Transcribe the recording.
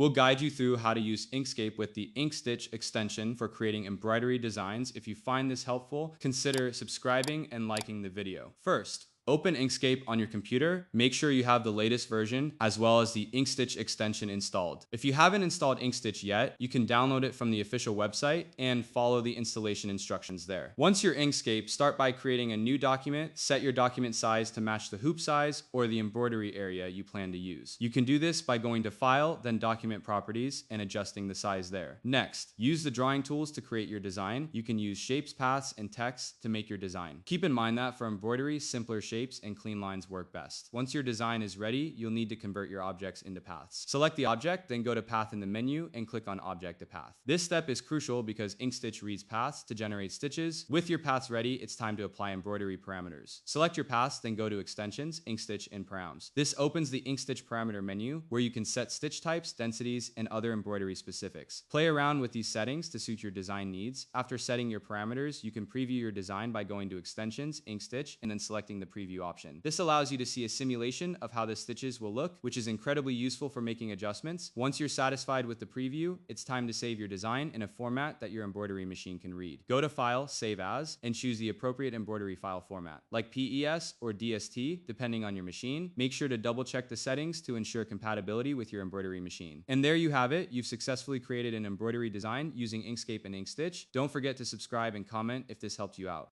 We'll guide you through how to use Inkscape with the Ink Stitch extension for creating embroidery designs. If you find this helpful, consider subscribing and liking the video. First, open Inkscape on your computer. Make sure you have the latest version as well as the Inkstitch extension installed. If you haven't installed Inkstitch yet, you can download it from the official website and follow the installation instructions there. Once you're Inkscape, start by creating a new document. Set your document size to match the hoop size or the embroidery area you plan to use. You can do this by going to File, then Document Properties, and adjusting the size there. Next, use the drawing tools to create your design. You can use shapes, paths, and text to make your design. Keep in mind that for embroidery, simpler shapes and clean lines work best. Once your design is ready, you'll need to convert your objects into paths. Select the object, then go to Path in the menu and click on Object to Path. This step is crucial because Inkstitch reads paths to generate stitches. With your paths ready, it's time to apply embroidery parameters. Select your paths, then go to Extensions, Inkstitch, and Params. This opens the Inkstitch parameter menu where you can set stitch types, densities, and other embroidery specifics. Play around with these settings to suit your design needs. After setting your parameters, you can preview your design by going to Extensions, Inkstitch, and then selecting the preview option. This allows you to see a simulation of how the stitches will look, which is incredibly useful for making adjustments. Once you're satisfied with the preview, it's time to save your design in a format that your embroidery machine can read. Go to File, Save As, and choose the appropriate embroidery file format, like PES or DST, depending on your machine. Make sure to double check the settings to ensure compatibility with your embroidery machine. And there you have it. You've successfully created an embroidery design using Inkscape and Inkstitch. Don't forget to subscribe and comment if this helped you out.